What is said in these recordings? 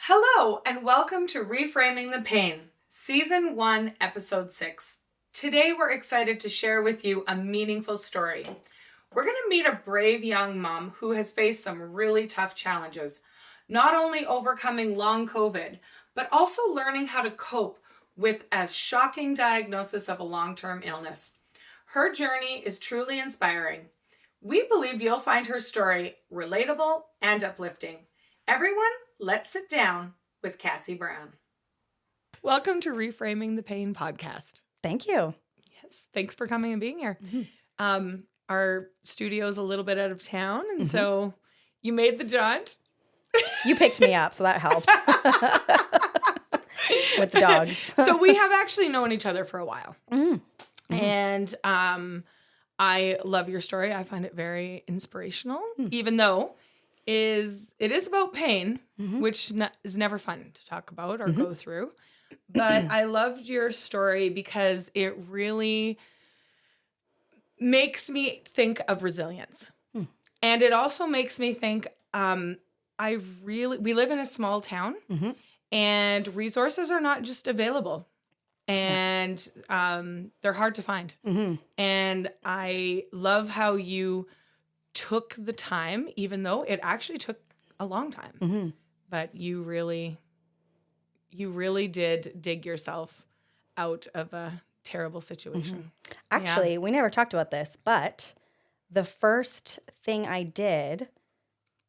Hello, and welcome to Reframing the Pain, Season 1, Episode 6. Today, we're excited to share with you a meaningful story. We're going to meet a brave young mom who has faced some really tough challenges, not only overcoming long COVID, but also learning how to cope with a shocking diagnosis of a long-term illness. Her journey is truly inspiring. We believe you'll find her story relatable and uplifting. Everyone, let's sit down with Cassie Brown. Welcome to Reframing the Pain podcast. Thank you. Yes, thanks for coming and being here. Mm-hmm. Our studio's a little bit out of town, and so you made the jaunt. You picked me up, so that helped. With the dogs. So we have actually known each other for a while. Mm-hmm. And I love your story. I find it very inspirational, even though it is about pain, which is never fun to talk about or go through. But I loved your story because it really makes me think of resilience. And it also makes me think, we live in a small town and resources are not just available. And they're hard to find. And I love how you took the time, even though it actually took a long time, but you really did dig yourself out of a terrible situation. Actually, we never talked about this, but the first thing I did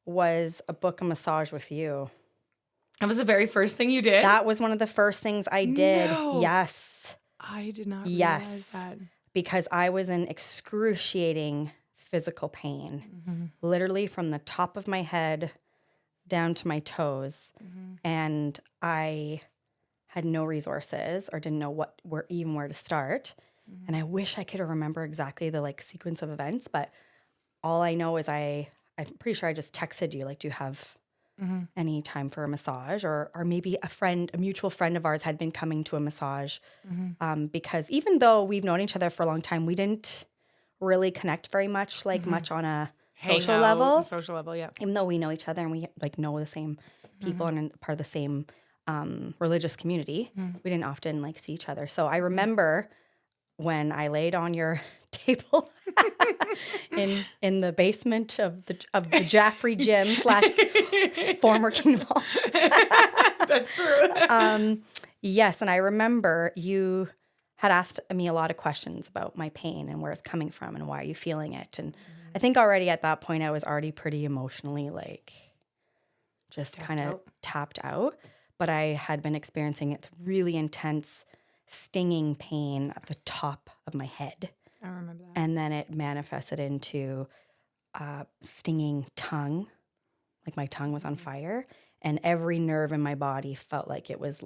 was book a massage with you. That was the very first thing you did? That was one of the first things I did. No. Yes. I did not realize that. Because I was in excruciating physical pain, literally from the top of my head down to my toes. And I had no resources or didn't know where to start. And I wish I could remember exactly the sequence of events, but all I know is I'm pretty sure I just texted you, do you have any time for a massage? Or maybe a mutual friend of ours had been coming to a massage, because even though we've known each other for a long time, we didn't really connect very much, much on a social level. Yeah. Even though we know each other and we know the same people and are part of the same religious community, we didn't often see each other. So I remember when I laid on your table in the basement of the Jaffrey gym / former Kingdom Hall. That's true. Yes, and I remember you had asked me a lot of questions about my pain and where it's coming from and why are you feeling it. And I think already at that point I was already pretty emotionally just kind of tapped out. But I had been experiencing it really intense stinging pain at the top of my head. I remember that. And then it manifested into stinging tongue. My tongue was on fire. And every nerve in my body felt like it was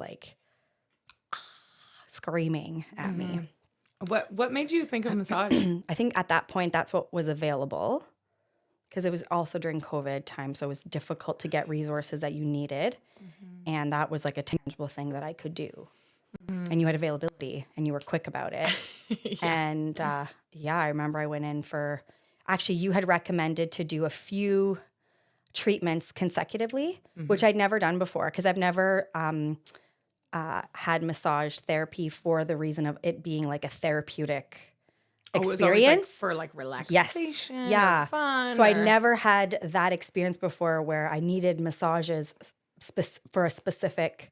screaming at me. What made you think of massage? I think at that point, that's what was available because it was also during COVID time. So it was difficult to get resources that you needed. And that was a tangible thing that I could do. And you had availability and you were quick about it. And I remember I went in actually you had recommended to do a few treatments consecutively, which I'd never done before because I've never had massage therapy for the reason of it being a therapeutic experience. For relaxation. Yes. Yeah. Or fun. So I'd never had that experience before where I needed massages for a specific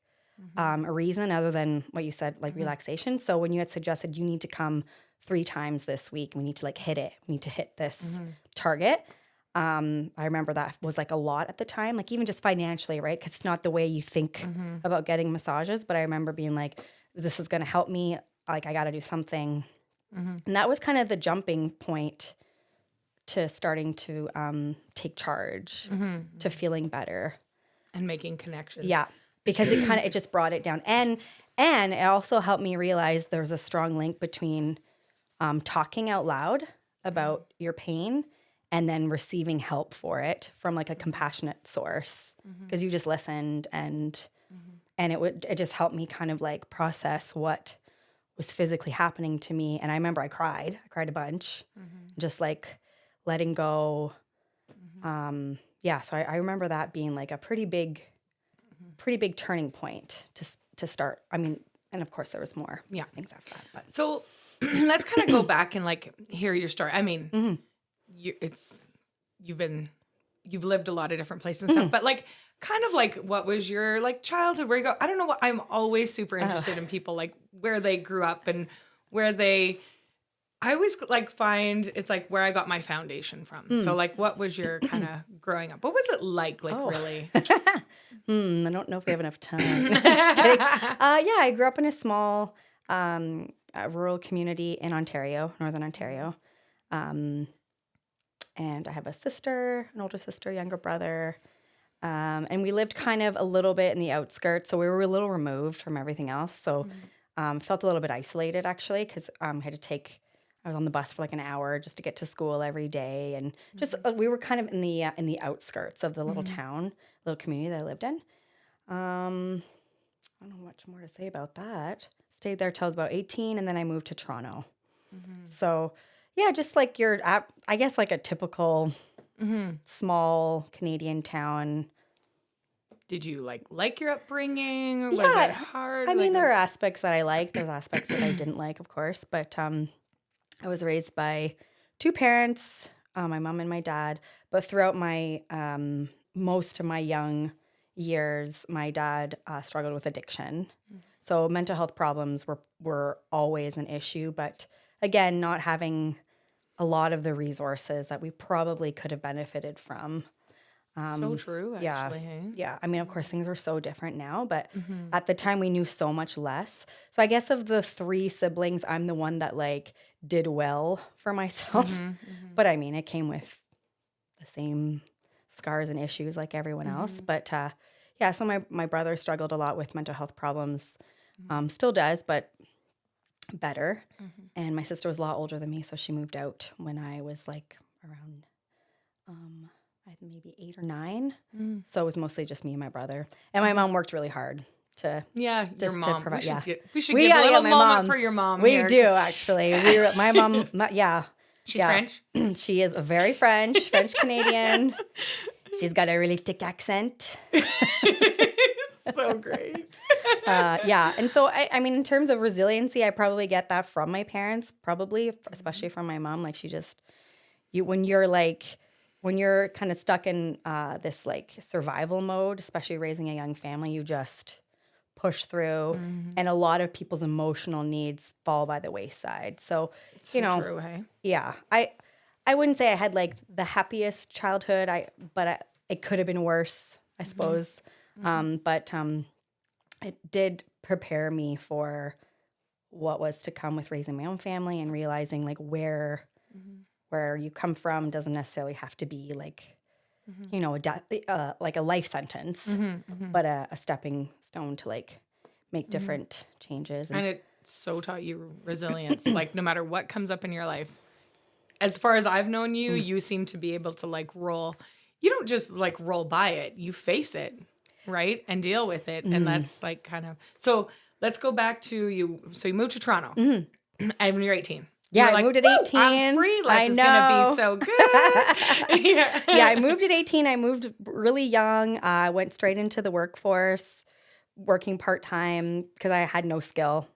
reason other than what you said, relaxation. So when you had suggested you need to come 3 times this week, we need to hit it. We need to hit this target. I remember that was a lot at the time, even just financially, right? Because it's not the way you think about getting massages. But I remember being this is going to help me. Like, I got to do something. And that was kind of the jumping point to starting to take charge, to feeling better. And making connections. Yeah, because it just brought it down. And it also helped me realize there's a strong link between talking out loud about your pain and then receiving help for it from like a compassionate source, because you just listened and it just helped me kind of like process what was physically happening to me. And I remember I cried a bunch, just like letting go. So I remember that being like a pretty big turning point to start. I mean, and of course there was more things after that. But. So let's kind of go back and like hear your story. I mean, you've lived a lot of different places and stuff, but like kind of like what was your like childhood, where you go, I don't know what, I'm always super interested in people, like where they grew up and I always like find it's like where I got my foundation from. So like, what was your kind of growing up? What was it like really? I don't know if we have enough time. Just kidding. I grew up in a small rural community in Ontario, Northern Ontario. And I have an older sister, younger brother. And we lived kind of a little bit in the outskirts. So we were a little removed from everything else. So felt a little bit isolated actually, because I was on the bus for like an hour just to get to school every day. And just we were kind of in the outskirts of the little town, little community that I lived in. I don't know much more to say about that. Stayed there till I was about 18, and then I moved to Toronto. So, yeah, just like I guess like a typical small Canadian town. Did you like your upbringing? Or was it hard? I mean, there are aspects that I liked. There's aspects that I didn't like, of course. But I was raised by two parents, my mom and my dad. But throughout my most of my young years, my dad struggled with addiction. So mental health problems were always an issue. But again, not having a lot of the resources that we probably could have benefited from. So true, actually. Hey? Yeah. I mean, of course, things are so different now, but at the time we knew so much less. So I guess of the three siblings, I'm the one that like did well for myself. But I mean, it came with the same scars and issues like everyone else. But so my brother struggled a lot with mental health problems, still does, but better. And my sister was a lot older than me, so she moved out when I was like around maybe 8 or 9. So it was mostly just me and my brother. And my mom worked really hard to your mom. To provide. We should give a little moment for your mom. We do actually. My mom. She's French. She is a very French Canadian. She's got a really thick accent. So great. And so I mean, in terms of resiliency, I probably get that from my parents, probably, especially from my mom. Like when you're kind of stuck in this like survival mode, especially raising a young family, you just push through, and a lot of people's emotional needs fall by the wayside. So true, hey? Yeah, I wouldn't say I had like the happiest childhood. But it could have been worse, I suppose. But it did prepare me for what was to come with raising my own family and realizing like where you come from doesn't necessarily have to be like, like a life sentence, but a stepping stone to like make different changes. And it so taught you resilience. Like no matter what comes up in your life, as far as I've known you, you seem to be able to like roll. You don't just like roll by it. You face it, right? And deal with it. And that's like kind of, so let's go back to you. So you moved to Toronto and when you're 18. Yeah, I moved at 18. I'm free. Life is going to be so good. Yeah, I moved at 18. I moved really young. I went straight into the workforce, working part-time because I had no skill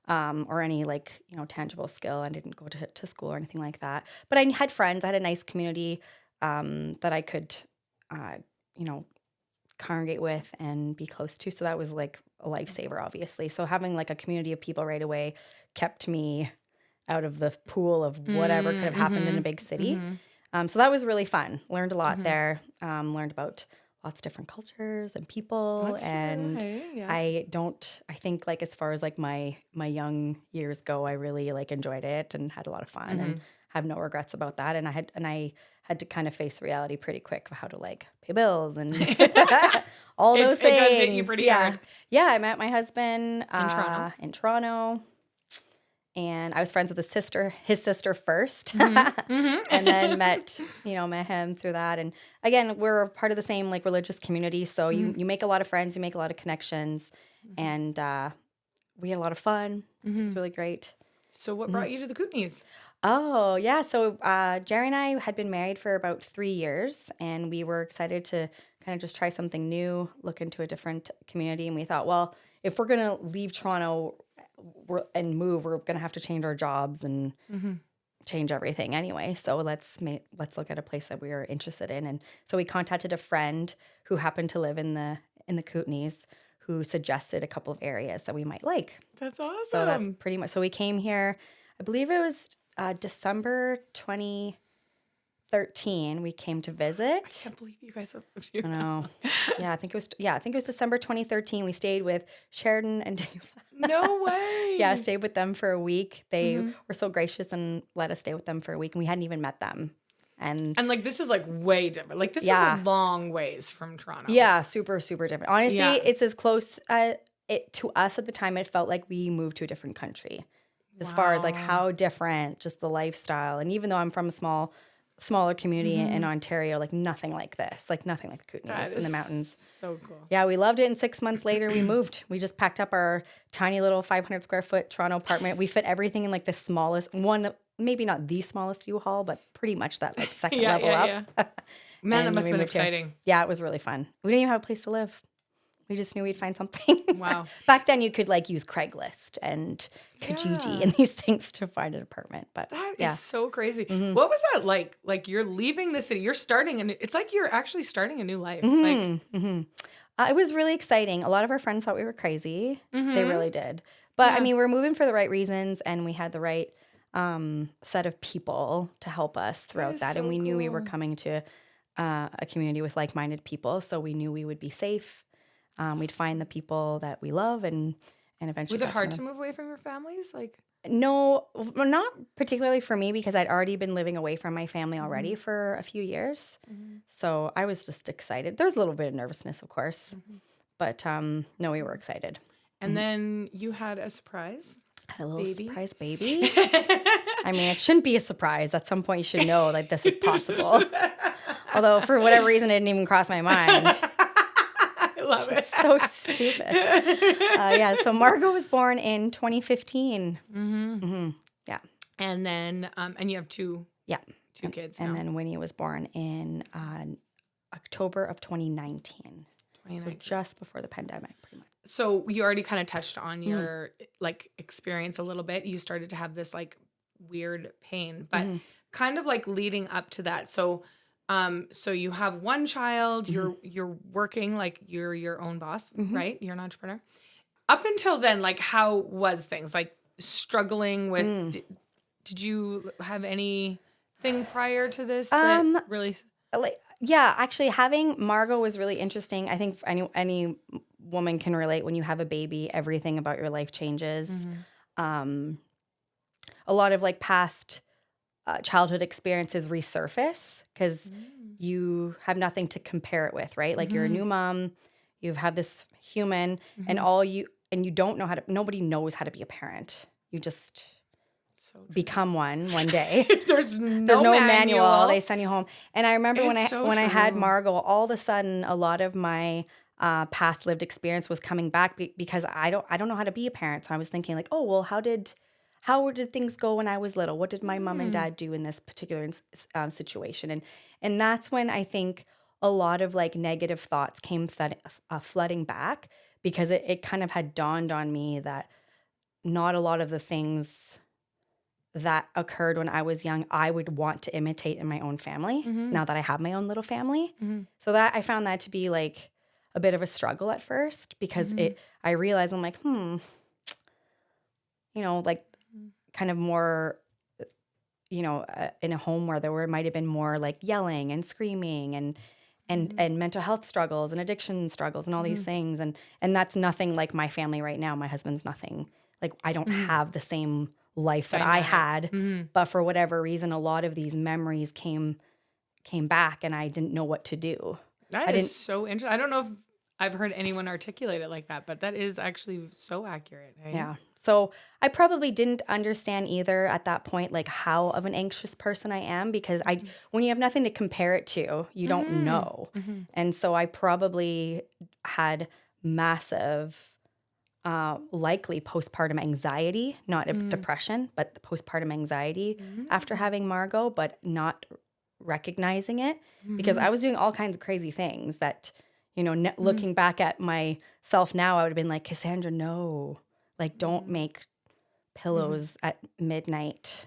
or any like, tangible skill. I didn't go to school or anything like that. But I had friends. I had a nice community that I could, congregate with and be close to. So that was like a lifesaver, obviously. So having like a community of people right away kept me out of the pool of whatever could have happened in a big city. So that was really fun. Learned a lot there. Learned about lots of different cultures and people. That's and true. Yeah. I think like as far as like my young years go, I really like enjoyed it and had a lot of fun and have no regrets about that. And I had to kind of face reality pretty quick of how to like pay bills and all those things. It does hit you pretty hard. Yeah, I met my husband in Toronto. And I was friends with his sister first, and then met him through that. And again, we're part of the same like religious community, so you make a lot of friends, you make a lot of connections, and we had a lot of fun. It was really great. So, what brought you to the Kootenays? Oh yeah, so Jerry and I had been married for about 3 years, and we were excited to kind of just try something new, look into a different community, and we thought, well, if we're gonna leave Toronto and move, we're going to have to change our jobs and change everything anyway. So let's look at a place that we are interested in. And so we contacted a friend who happened to live in the Kootenays, who suggested a couple of areas that we might like. That's awesome. So that's pretty much. So we came here, I believe it was December 2013. We came to visit. I can't believe you guys have a few. I know. I think it was December 2013. We stayed with Sheridan and Daniel. No way. Yeah, I stayed with them for a week. They were so gracious and let us stay with them for a week, and we hadn't even met them. And like this is like way different. Like this is a long ways from Toronto. Yeah, super, super different. Honestly, it's as close to us at the time. It felt like we moved to a different country, as far as like how different just the lifestyle. And even though I'm from a smaller community in Ontario, like nothing like this, like nothing like the Kootenays in the mountains. So cool. Yeah, we loved it. And 6 months later, we moved. We just packed up our tiny little 500 square foot Toronto apartment. We fit everything in like the smallest one, maybe not the smallest U-Haul, but pretty much that like second level up. Yeah. Man, that must have been exciting. Here. Yeah, it was really fun. We didn't even have a place to live. We just knew we'd find something. Wow. Back then, you could like use Craigslist and Kijiji and these things to find an apartment. But that is so crazy. What was that like? Like you're leaving the city, you're starting it's like you're actually starting a new life. It was really exciting. A lot of our friends thought we were crazy. They really did. But I mean, we're moving for the right reasons, and we had the right set of people to help us throughout that. And we knew we were coming to a community with like-minded people, so we knew we would be safe. We'd find the people that we love and eventually. Was it hard to move away from your families? Like, no, not particularly for me, because I'd already been living away from my family already for a few years. So I was just excited. There was a little bit of nervousness, of course, but no, we were excited. And then you had a surprise. I had a little surprise baby. I mean, it shouldn't be a surprise. At some point, you should know that this is possible. Although, for whatever reason, it didn't even cross my mind. Love it. So stupid. So Margot was born in 2015. Yeah. And then, and you have two kids now. And then Winnie was born in October of 2019. So just before the pandemic, pretty much. So you already kind of touched on your like experience a little bit. You started to have this like weird pain, but kind of like leading up to that. So you have one child, you're working, like you're your own boss, right? You're an entrepreneur. Up until then, like how was things like struggling with, did you have anything prior to this that really? Actually having Margot was really interesting. I think any woman can relate. When you have a baby, everything about your life changes. A lot of like past childhood experiences resurface because you have nothing to compare it with, right? Like you're a new mom, you have this human, and you don't know nobody knows how to be a parent. You just become one day. There's no manual. They send you home. And I remember when I had Margot, all of a sudden a lot of my past lived experience was coming back because I don't know how to be a parent. So I was thinking like, oh well, how did things go when I was little? What did my mom and dad do in this particular situation? And that's when I think a lot of like negative thoughts came flooding back, because it kind of had dawned on me that not a lot of the things that occurred when I was young, I would want to imitate in my own family now that I have my own little family. So that I found that to be like a bit of a struggle at first, because I realized I'm like, like kind of more, in a home where might have been more like yelling and screaming and mental health struggles and addiction struggles and all these things. And that's nothing like my family right now. My husband's nothing. Like, I don't have the same life that I had, but for whatever reason, a lot of these memories came back and I didn't know what to do. That is so interesting. I don't know if I've heard anyone articulate it like that, but that is actually so accurate. Right? Yeah. So I probably didn't understand either at that point, like how of an anxious person I am, because when you have nothing to compare it to, you don't know. And so I probably had massive, likely postpartum anxiety, not depression, but the postpartum anxiety after having Margot, but not recognizing it because I was doing all kinds of crazy things that, you know, looking back at myself now, I would have been like, Cassandra, no. Like, don't make pillows at midnight.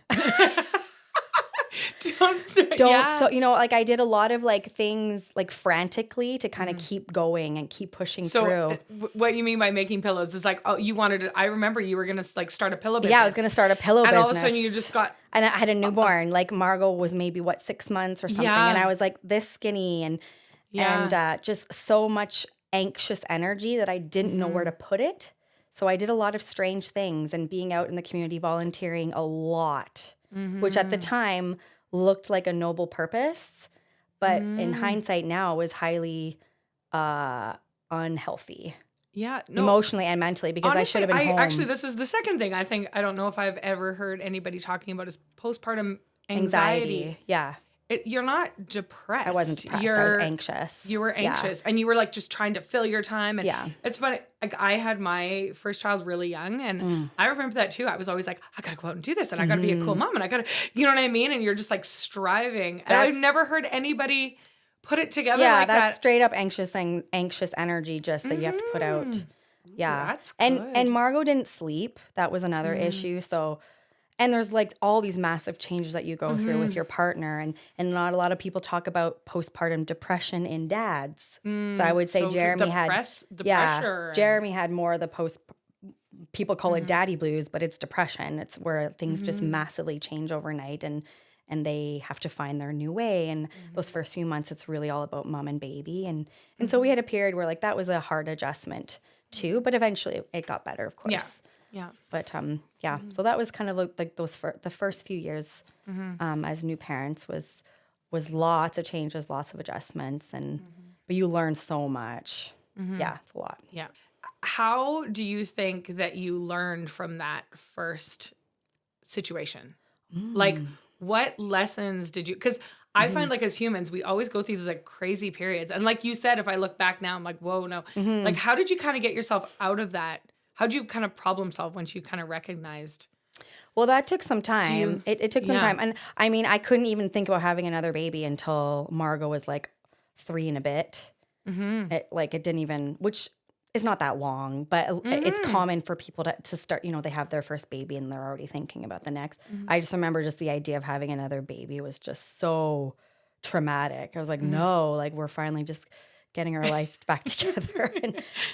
Don't. So, you know, like I did a lot of like things like frantically to kind of keep going and keep pushing through. What you mean by making pillows is like, oh, you wanted to, I remember you were going to like start a pillow business. Yeah, I was going to start a pillow business. And all of a sudden you just got. And I had a newborn. Like Margot was maybe 6 months or something. And I was like this skinny and just so much anxious energy that I didn't know where to put it. So I did a lot of strange things and being out in the community volunteering a lot, which at the time looked like a noble purpose, but in hindsight now was highly unhealthy. Yeah. Emotionally and mentally, because honestly, I should have been home. Actually, this is the second thing I don't know if I've ever heard anybody talking about is postpartum anxiety. Yeah. You're not depressed. I wasn't depressed. I was anxious. You were anxious. And you were like just trying to fill your time. And – it's funny. Like I had my first child really young. And I remember that too. I was always like, I got to go out and do this. And I got to be a cool mom. And I got to, you know what I mean? And you're just like striving. And I've never heard anybody put it together like that. Yeah, that's straight up anxious energy just that you have to put out. Yeah. That's good. And Margot didn't sleep. That was another issue. So – and there's like all these massive changes that you go through with your partner. And not a lot of people talk about postpartum depression in dads. So I would say Jeremy Jeremy had more of the people call it daddy blues, but it's depression. It's where things just massively change overnight and they have to find their new way. And those first few months, it's really all about mom and baby. And so we had a period where like that was a hard adjustment too, but eventually it got better, of course. Yeah. But so that was kind of like the first few years as new parents was lots of changes, lots of adjustments, but you learn so much. Yeah, it's a lot. Yeah. How do you think that you learned from that first situation? Like, what lessons did you? Because I find like as humans, we always go through these like crazy periods, and like you said, if I look back now, I'm like, whoa, no. Like, how did you kind of get yourself out of that? How'd you kind of problem solve once you kind of recognized? Well, that took some time. It took some time. And I mean, I couldn't even think about having another baby until Margot was like 3 and a bit. It didn't even, which is not that long, but it's common for people to start, you know, they have their first baby and they're already thinking about the next. I just remember just the idea of having another baby was just so traumatic. I was like, no, like we're finally just getting our life back together.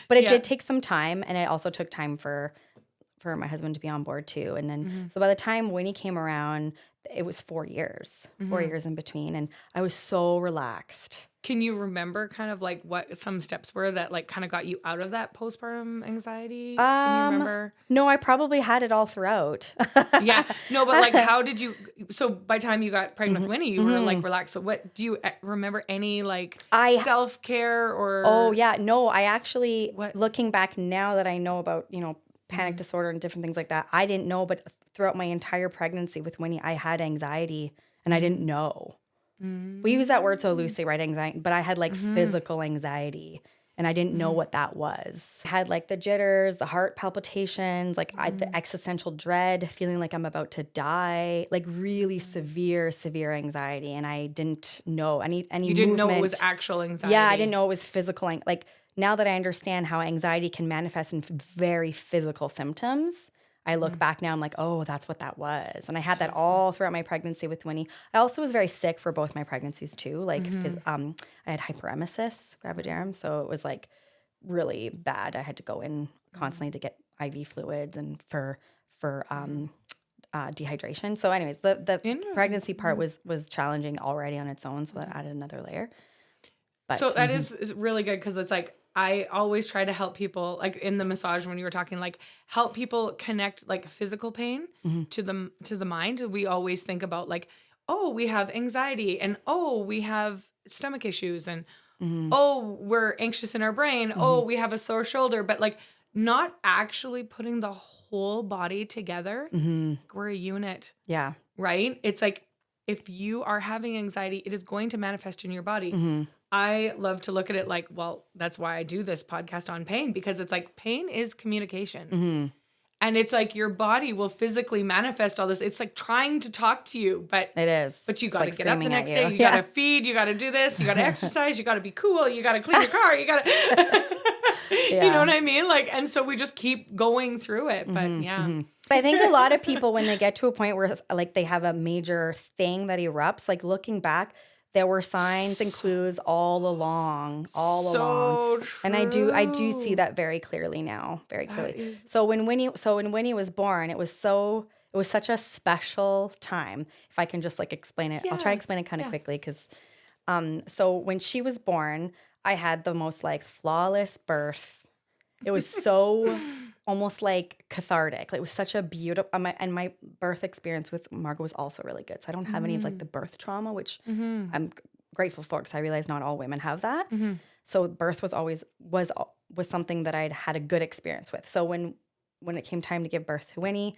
But it did take some time, and it also took time for my husband to be on board too. And then, so by the time Winnie came around, it was 4 years, 4 years in between, and I was so relaxed. Can you remember kind of like what some steps were that like kind of got you out of that postpartum anxiety? Can you remember? No, I probably had it all throughout. Yeah. No, but like how did you, so by the time you got pregnant with Winnie, you were like relaxed. So what, do you remember any like self-care or? Oh yeah. No, I actually, looking back now that I know about, you know, panic disorder and different things like that, I didn't know, but throughout my entire pregnancy with Winnie, I had anxiety and I didn't know. We use that word so loosely, right? Anxiety, but I had like physical anxiety and I didn't know what that was. I had like the jitters, the heart palpitations, like the existential dread, feeling like I'm about to die, like really severe anxiety. And I didn't know any You didn't know it was actual anxiety. Yeah, I didn't know it was physical. Like now that I understand how anxiety can manifest in very physical symptoms, I look back now, I'm like, oh, that's what that was. And I had that all throughout my pregnancy with Winnie. I also was very sick for both my pregnancies too. Like I had hyperemesis gravidarum. So it was like really bad. I had to go in constantly to get IV fluids and for dehydration. So anyways, the pregnancy part was challenging already on its own. So that added another layer. But, so that is really good because it's like, I always try to help people, like in the massage when you were talking, like help people connect like physical pain to the mind. We always think about like, oh, we have anxiety, and oh, we have stomach issues, and oh, we're anxious in our brain. Oh, we have a sore shoulder, but like not actually putting the whole body together. We're a unit. Yeah. Right? It's like if you are having anxiety, it is going to manifest in your body. I love to look at it like, well, that's why I do this podcast on pain, because it's like pain is communication. And it's like your body will physically manifest all this. It's like trying to talk to you, but it is. But you got to like get up the next day. You Yeah. got to feed. You got to do this. You got to exercise. You got to be cool. You got to clean your car. You got to, you know what I mean? Like, and so we just keep going through it. But yeah. But I think a lot of people, when they get to a point where like they have a major thing that erupts, like looking back, there were signs and clues all along. True. And I do see that very clearly now, very clearly. So when Winnie was born, it was such a special time. If I can just like explain it, I'll try to explain it kind of quickly because, so when she was born, I had the most like flawless birth. It was so almost like cathartic. It was such a beautiful, and my birth experience with Margot was also really good. So I don't have any of like the birth trauma, which I'm grateful for because I realize not all women have that. So birth was something that I'd had a good experience with. So when it came time to give birth to Winnie,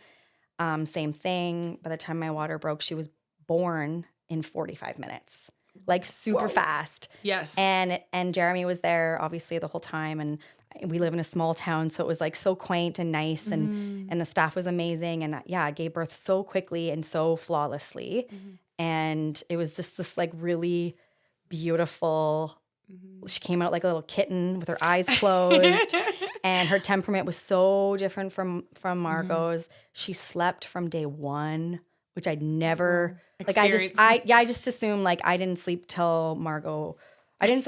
same thing. By the time my water broke, she was born in 45 minutes. Like super fast. Yes. And Jeremy was there obviously the whole time, and we live in a small town, so it was like so quaint and nice, and the staff was amazing, and I gave birth so quickly and so flawlessly, and it was just this like really beautiful. She came out like a little kitten with her eyes closed, and her temperament was so different from Margot's. She slept from day one, which I'd never I just assumed like I didn't sleep till Margot. I didn't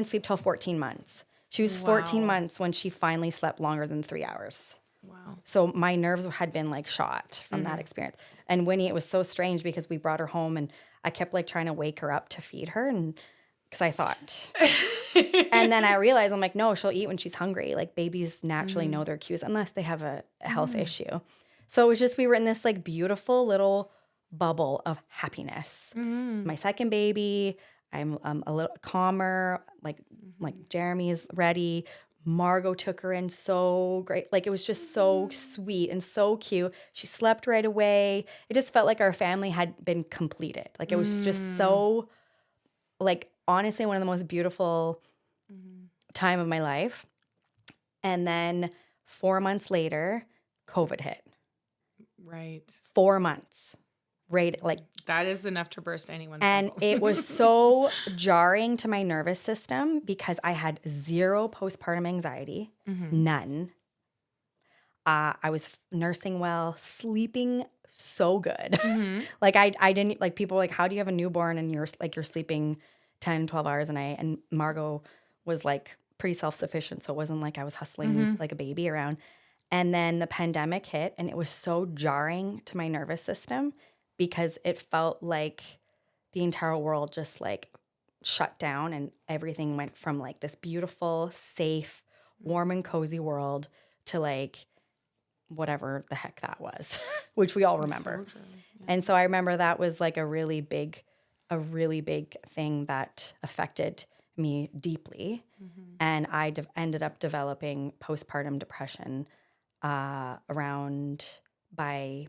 sleep till 14 months. She was 14 months when she finally slept longer than 3 hours. Wow. So my nerves had been like shot from that experience. And Winnie, it was so strange because we brought her home and I kept like trying to wake her up to feed her, and because I thought, and then I realized I'm like, no, she'll eat when she's hungry. Like babies naturally know their cues unless they have a health issue. So it was just, we were in this like beautiful little bubble of happiness. My second baby, I'm a little calmer, like Jeremy's ready. Margot took her in so great. Like it was just so sweet and so cute. She slept right away. It just felt like our family had been completed. Like it was just so, like honestly, one of the most beautiful time of my life. And then 4 months later, COVID hit. Right. 4 months. Right, like that is enough to burst anyone's and bubble. It was so jarring to my nervous system because I had zero postpartum anxiety, none. I was nursing well, sleeping so good. Like I didn't, like people were like, how do you have a newborn and you're sleeping 10, 12 hours a night? And Margot was like pretty self-sufficient, so it wasn't like I was hustling like a baby around. And then the pandemic hit, and it was so jarring to my nervous system because it felt like the entire world just like shut down and everything went from like this beautiful, safe, warm and cozy world to like whatever the heck that was, which we all remember. So and so I remember that was like a really big thing that affected me deeply. And I ended up developing postpartum depression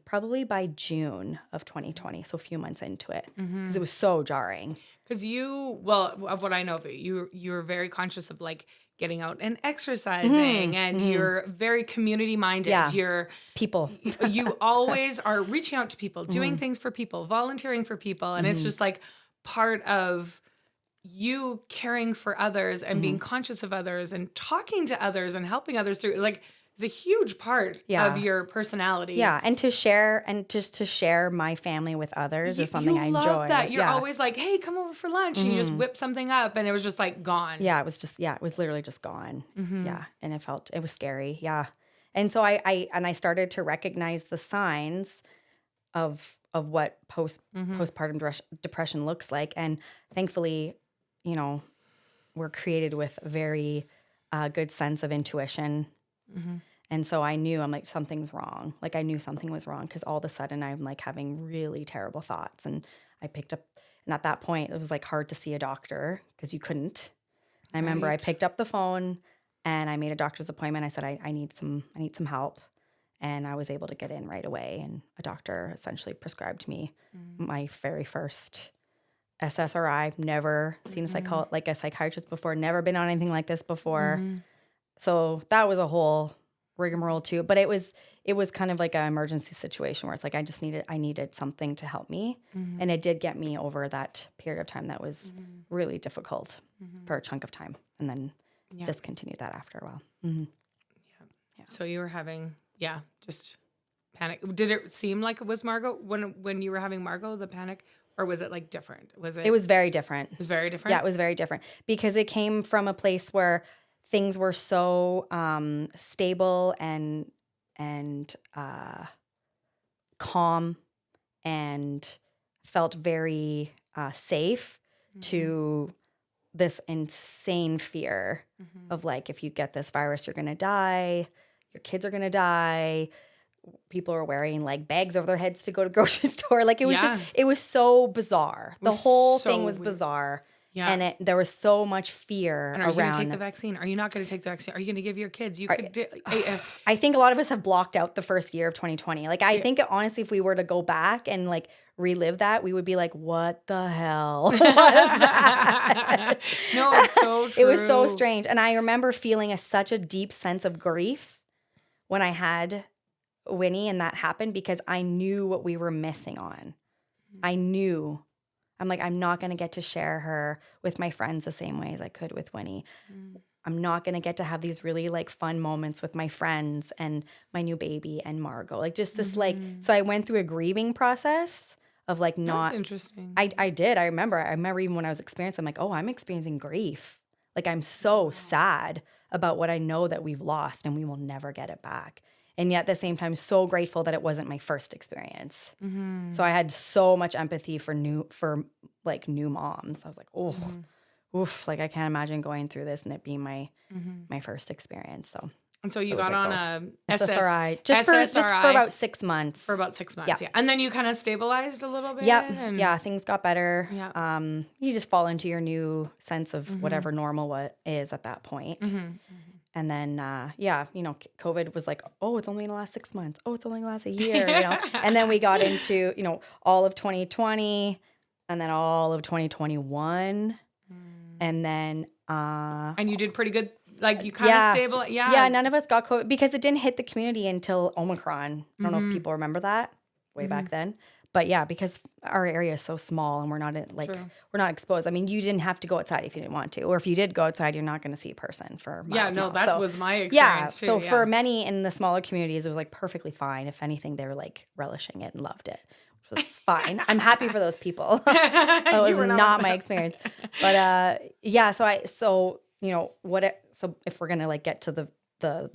probably by June of 2020, so a few months into it, because it was so jarring. Because of what I know of you, you're very conscious of like getting out and exercising, and you're very community minded. Yeah. You're people. You always are reaching out to people, doing things for people, volunteering for people, and it's just like part of you caring for others and being conscious of others and talking to others and helping others through like. It's a huge part of your personality. Yeah, and to share my family with others is something I enjoy. You love that. You're always like, hey, come over for lunch. And you just whip something up and it was just like gone. Yeah, it was literally just gone. Yeah, and it was scary. Yeah. And so I started to recognize the signs of what postpartum depression looks like. And thankfully, we're created with a very good sense of intuition. Mm-hmm. And so I knew, I'm like, something's wrong. Like I knew something was wrong because all of a sudden I'm like having really terrible thoughts. And I picked up, and at that point it was like hard to see a doctor because you couldn't. I remember I picked up the phone and I made a doctor's appointment. I said, I need some help. And I was able to get in right away. And a doctor essentially prescribed me my very first SSRI. Never seen a psychiatrist before, never been on anything like this before. So that was a whole rigmarole too. But it was kind of like an emergency situation where it's like I needed something to help me. And it did get me over that period of time that was really difficult for a chunk of time. And then discontinued that after a while. Yeah. So you were having, just panic. Did it seem like it was Margot when you were having Margot, the panic? Or was it like different? It was very different. It was very different? Yeah, it was very different. Because it came from a place where things were so stable and calm and felt very safe to this insane fear of like, if you get this virus, you're going to die. Your kids are going to die. People are wearing like bags over their heads to go to grocery store. Like it was it was so bizarre. The whole thing was bizarre. Yeah. And there was so much fear and are you going to take the vaccine? Are you not going to take the vaccine? Are you going to give your kids? I think a lot of us have blocked out the first year of 2020. Like I think honestly, if we were to go back and like relive that, we would be like, what the hell was that? No, it's so true. It was so strange. And I remember feeling such a deep sense of grief when I had Winnie and that happened because I knew what we were missing on. I knew. I'm like, I'm not going to get to share her with my friends the same way as I could with Winnie. I'm not going to get to have these really like fun moments with my friends and my new baby and Margot. Like just this like, so I went through a grieving process of like not. That's interesting. I did. I remember even when I was experiencing, I'm like, oh, I'm experiencing grief. Like I'm so sad about what I know that we've lost and we will never get it back. And yet at the same time, so grateful that it wasn't my first experience. So I had so much empathy for new moms. I was like, oof, like I can't imagine going through this and it being my first experience. So you got on a SSRI just for about 6 months. For about 6 months, yeah. And then you kind of stabilized a little bit. Yeah, things got better. Yeah. You just fall into your new sense of whatever normal is at that point. And then, COVID was like, oh, it's only going to last 6 months. Oh, it's only going to last a year, And then we got into, all of 2020 and then all of 2021. And then... and you did pretty good. Like you kind of stable. Yeah. Yeah, none of us got COVID because it didn't hit the community until Omicron. I don't know if people remember that way back then. But yeah, because our area is so small and we're not we're not exposed. I mean, you didn't have to go outside if you didn't want to, or if you did go outside, you're not going to see a person for miles. Yeah, no, that was my experience. So for many in the smaller communities, it was like perfectly fine. If anything, they were like relishing it and loved it, which was fine. I'm happy for those people. That was not my experience. But so if we're gonna like get to the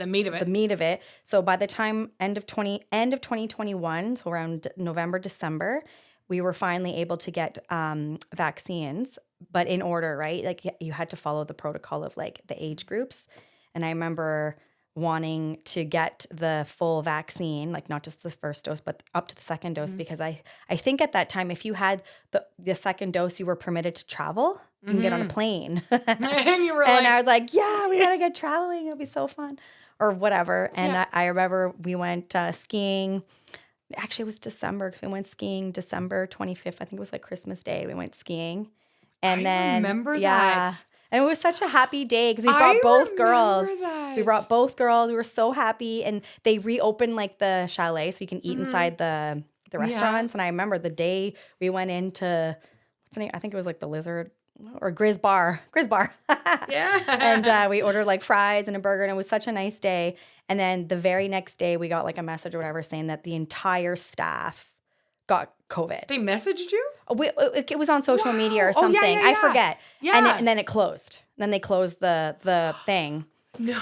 meat of it. So by the time end of 2021, so around November, December, we were finally able to get vaccines, but in order, right? Like you had to follow the protocol of like the age groups. And I remember wanting to get the full vaccine, like not just the first dose, but up to the second dose, because I think at that time, if you had the second dose, you were permitted to travel. You can get on a plane. And you were and I was like, yeah, we got to get traveling. It'll be so fun or whatever. And I remember we went skiing. Actually, it was December because we went skiing December 25th. I think it was like Christmas Day. We went skiing. And I remember that. And it was such a happy day because we brought both girls. We brought both girls. We were so happy. And they reopened like the chalet so you can eat inside the restaurants. And I remember the day we went into, what's the name? I think it was like the Lizard or Grizz Bar. Yeah. And we ordered like fries and a burger and it was such a nice day. And then the very next day we got like a message or whatever saying that the entire staff got COVID. They messaged you? It was on social media or something. Yeah. I forget. Yeah. And then it closed. Then they closed the thing. No.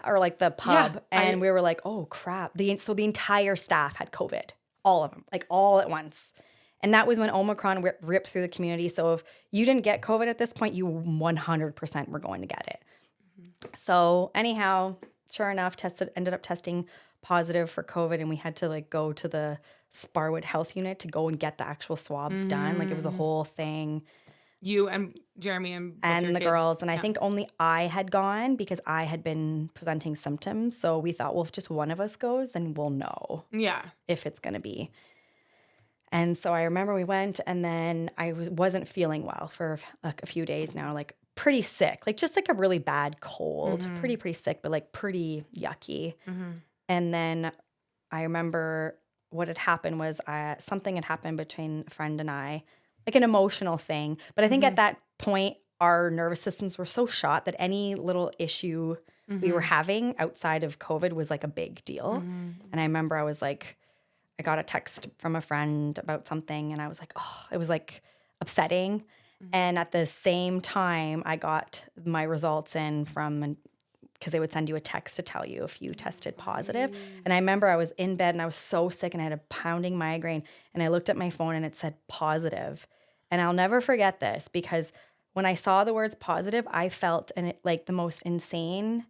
Or like the pub. Yeah, and we were like, oh crap. So the entire staff had COVID. All of them. Like all at once. And that was when Omicron ripped through the community. So if you didn't get COVID at this point, you 100% were going to get it. So anyhow, sure enough, ended up testing positive for COVID, and we had to like go to the Sparwood Health Unit to go and get the actual swabs done. Like it was a whole thing. You and Jeremy and the kids. Girls. And I think only I had gone because I had been presenting symptoms. So we thought, well, if just one of us goes, then we'll know if it's going to be. And so I remember we went, and then I wasn't feeling well for like a few days now, like pretty sick, like just like a really bad cold, pretty sick, but like pretty yucky. And then I remember what had happened was something had happened between a friend and I, like an emotional thing. But I think at that point, our nervous systems were so shot that any little issue we were having outside of COVID was like a big deal. And I remember I was like, I got a text from a friend about something, and I was like, oh, it was like upsetting. And at the same time, I got my results in from, because they would send you a text to tell you if you tested positive. And I remember I was in bed and I was so sick and I had a pounding migraine, and I looked at my phone and it said positive. And I'll never forget this, because when I saw the words positive, I felt like the most insane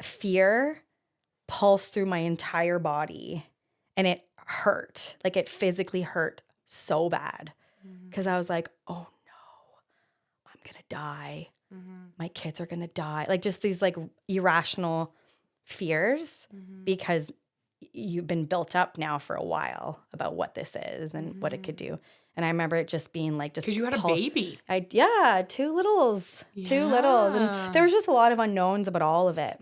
fear pulse through my entire body, and it hurt. Like it physically hurt so bad, because I was like, oh no, I'm gonna die. My kids are gonna die. Like just these like irrational fears, because you've been built up now for a while about what this is and what it could do. And I remember it just being like, just because you had a baby. Two littles. And there was just a lot of unknowns about all of it.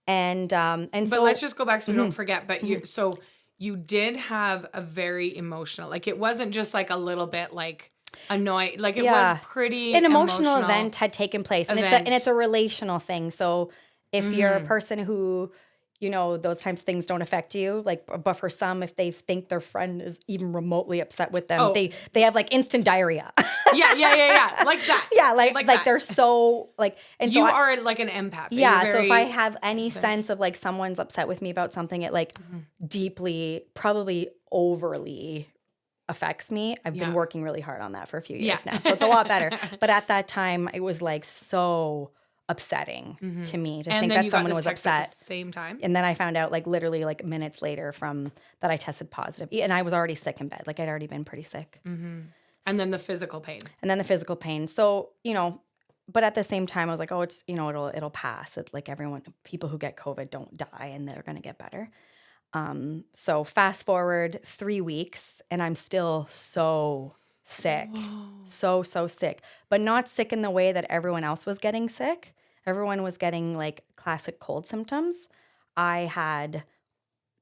And but so let's just go back so we don't forget. But you did have a very emotional, like it wasn't just like a little bit like annoying, like it was pretty an emotional event had taken place, and it's a relational thing. So if you're a person who, you know, those times things don't affect you, like, but for some, if they think their friend is even remotely upset with them, they have like instant diarrhea. Yeah. Like that. Yeah. Like they're so like, and you so are like an empath. Yeah. So if I have any sense of like someone's upset with me about something, it like deeply, probably overly affects me. I've been working really hard on that for a few years now. So it's a lot better. But at that time, it was like so upsetting to me to think that someone was upset at the same time. And then I found out like literally like minutes later from that I tested positive, and I was already sick in bed. Like I'd already been pretty sick. And then the physical pain. So, you know, but at the same time I was like, oh, it's, you know, it'll pass. It, like people who get COVID don't die, and they're going to get better. So fast forward 3 weeks, and I'm still so sick. Whoa. So sick, but not sick in the way that everyone else was getting sick. Everyone was getting like classic cold symptoms. I had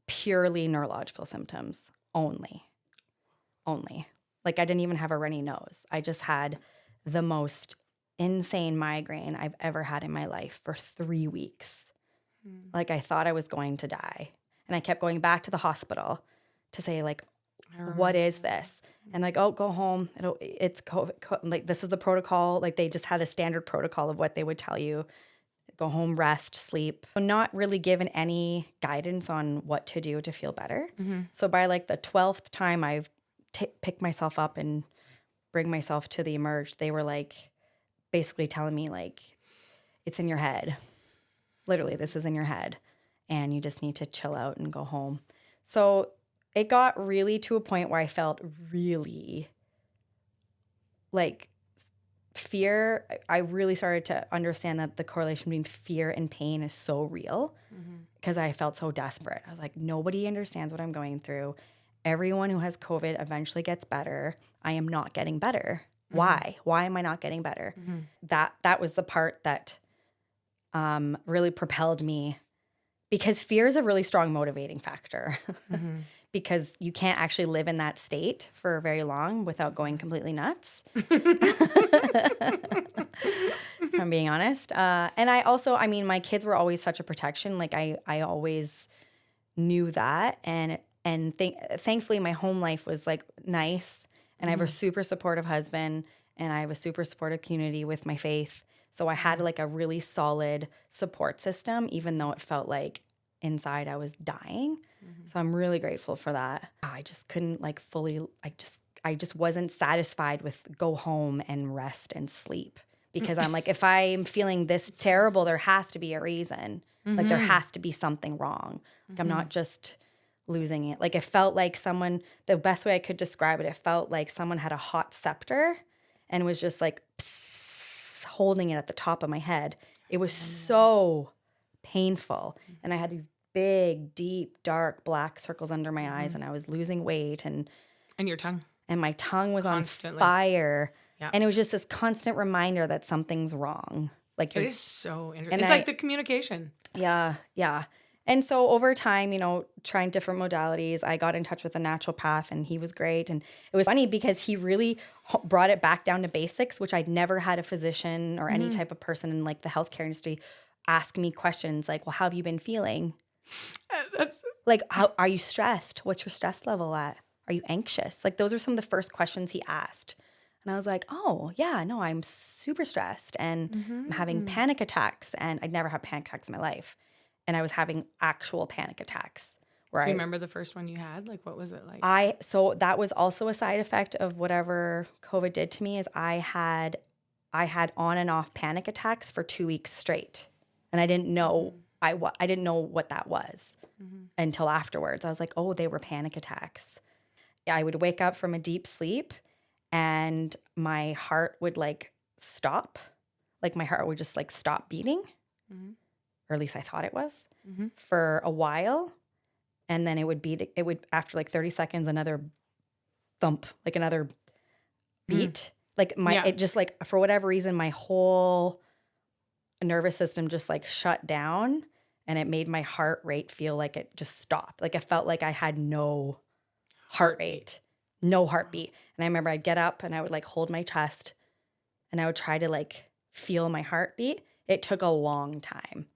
purely neurological symptoms only. Like I didn't even have a runny nose. I just had the most insane migraine I've ever had in my life for 3 weeks. Like I thought I was going to die. And I kept going back to the hospital to say like, what is this? And like, oh, go home. It's COVID. Like this is the protocol. Like they just had a standard protocol of what they would tell you. Go home, rest, sleep. Not really given any guidance on what to do to feel better. So by like the 12th time I've picked myself up and bring myself to the emerge, they were like basically telling me like, it's in your head. Literally, this is in your head. And you just need to chill out and go home. So it got really to a point where I felt really like fear. I really started to understand that the correlation between fear and pain is so real, because I felt so desperate. I was like, nobody understands what I'm going through. Everyone who has COVID eventually gets better. I am not getting better. Why? Why am I not getting better? That was the part that really propelled me, because fear is a really strong motivating factor. Because you can't actually live in that state for very long without going completely nuts. If I'm being honest. And I mean, my kids were always such a protection. Like I always knew that. And thankfully my home life was like nice. And I have a super supportive husband, and I have a super supportive community with my faith. So I had like a really solid support system, even though it felt like inside I was dying. So I'm really grateful for that. I just couldn't like fully, I just wasn't satisfied with go home and rest and sleep, because I'm like, if I'm feeling this terrible, there has to be a reason. Like there has to be something wrong. Like I'm not just losing it. Like it felt like someone, the best way I could describe it, it felt like someone had a hot scepter and was just like holding it at the top of my head. It was so painful. And I had these big, deep, dark, black circles under my eyes, and I was losing weight, and your tongue. And my tongue was Constantly. on fire. Yeah. And it was just this constant reminder that something's wrong. Like it is so interesting. It's like the communication. Yeah, yeah. And so over time, you know, trying different modalities, I got in touch with a naturopath, and he was great. And it was funny because he really brought it back down to basics, which I'd never had a physician or any type of person in like the healthcare industry ask me questions like, well, how have you been feeling? That's like, how are you stressed? What's your stress level at? Are you anxious? Like those are some of the first questions he asked. And I was like, oh, yeah, no, I'm super stressed, and I'm having panic attacks. And I'd never had panic attacks in my life. And I was having actual panic attacks. Do you remember the first one you had? Like, what was it like? So that was also a side effect of whatever COVID did to me, is I had on and off panic attacks for 2 weeks straight. And I didn't know, I didn't know what that was until afterwards. I was like, oh, they were panic attacks. I would wake up from a deep sleep and my heart would like stop. Like my heart would just like stop beating. Or at least I thought it was, for a while. And then it would after like 30 seconds, another thump, like another beat. Like it just like, for whatever reason, my whole nervous system just like shut down, and it made my heart rate feel like it just stopped. Like I felt like I had no heart rate, no heartbeat. And I remember I'd get up and I would like hold my chest and I would try to like feel my heartbeat. It took a long time.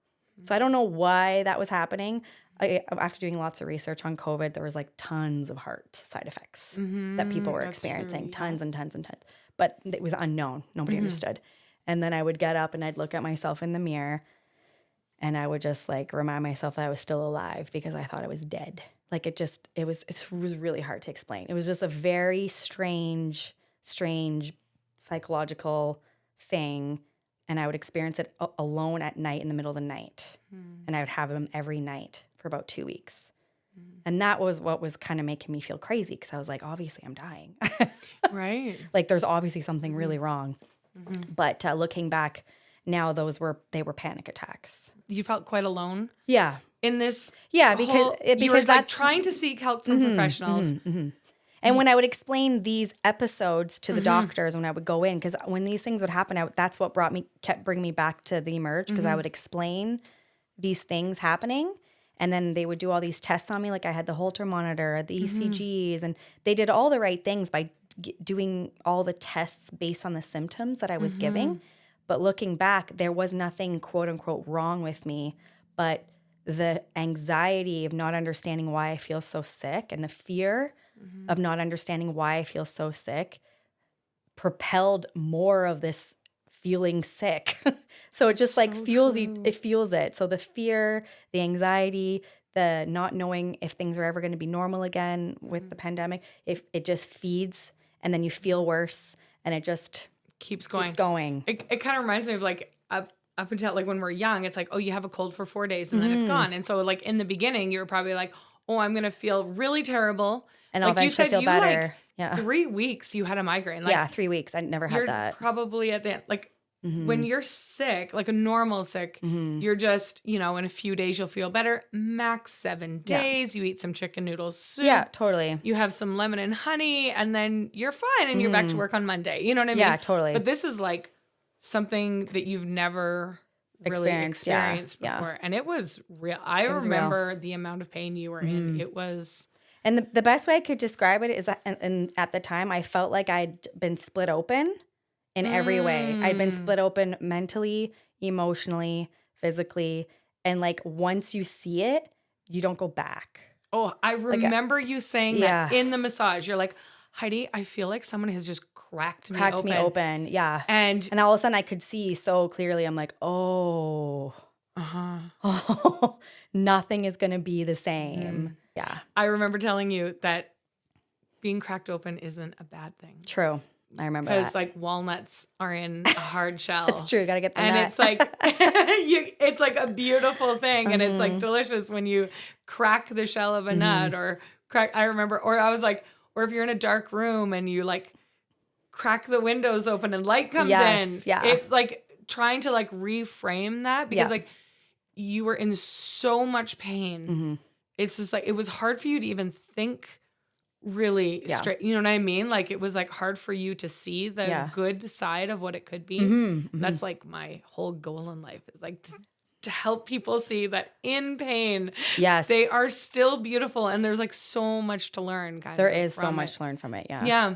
So I don't know why that was happening. After doing lots of research on COVID, there was like tons of heart side effects that people were experiencing, tons and tons and tons. But it was unknown. Nobody understood. And then I would get up and I'd look at myself in the mirror, and I would just like remind myself that I was still alive, because I thought I was dead. Like it was really hard to explain. It was just a very strange psychological thing. And I would experience it alone at night in the middle of the night. And I would have them every night for about 2 weeks. And that was what was kind of making me feel crazy, because I was like, obviously I'm dying. Right. Like there's obviously something really wrong. But looking back now, they were panic attacks. You felt quite alone? Yeah. In this? Yeah, because you were like trying to seek help from professionals. And when I would explain these episodes to the doctors, when I would go in, because when these things would happen, that's what kept bringing me back to the Emerge, because I would explain these things happening, and then they would do all these tests on me. Like I had the Holter monitor, the ECGs, and they did all the right things by doing all the tests based on the symptoms that I was giving. But looking back, there was nothing quote unquote wrong with me, but the anxiety of not understanding why I feel so sick, and the fear of not understanding why I feel so sick propelled more of this feeling sick. So it just like fuels it. So the fear, the anxiety, the not knowing if things are ever going to be normal again with the pandemic, if it just feeds, and then you feel worse, and it just keeps going. It kind of reminds me of like up until like when we're young, it's like, oh, you have a cold for 4 days and then it's gone. And so like in the beginning, you were probably like, oh, I'm going to feel really terrible. And I'll eventually feel better. Like 3 weeks you had a migraine. Like, 3 weeks. I never had that. Probably at the end, like when you're sick, like a normal sick, you're just, in a few days you'll feel better. Max 7 days. You eat some chicken noodle soup. Yeah, totally. You have some lemon and honey, and then you're fine, and you're back to work on Monday. You know what I mean? Yeah, totally. But this is like something that you've never really experienced before. And it was real. I remember the amount of pain you were in. It was... And the best way I could describe it is that and at the time, I felt like I'd been split open in every way. I'd been split open mentally, emotionally, physically. And like once you see it, you don't go back. Oh, I remember you saying that in the massage. You're like, Heidi, I feel like someone has just cracked me open. Yeah. And all of a sudden I could see so clearly. I'm like, oh, nothing is going to be the same. Yeah. I remember telling you that being cracked open isn't a bad thing. True. I remember Because that. like walnuts are in a hard shell. It's true. Got to get the And nut. it's like, it's like a beautiful thing. And it's like delicious when you crack the shell of a nut or I remember, or I was like, or if you're in a dark room and you like crack the windows open and light comes in. Yeah. It's like trying to like reframe that because like you were in so much pain. It's just like, it was hard for you to even think really straight. You know what I mean? Like it was like hard for you to see the good side of what it could be. That's like my whole goal in life is like to help people see that in pain, they are still beautiful and there's like so much to learn. There is so much to learn from it. Yeah. Yeah.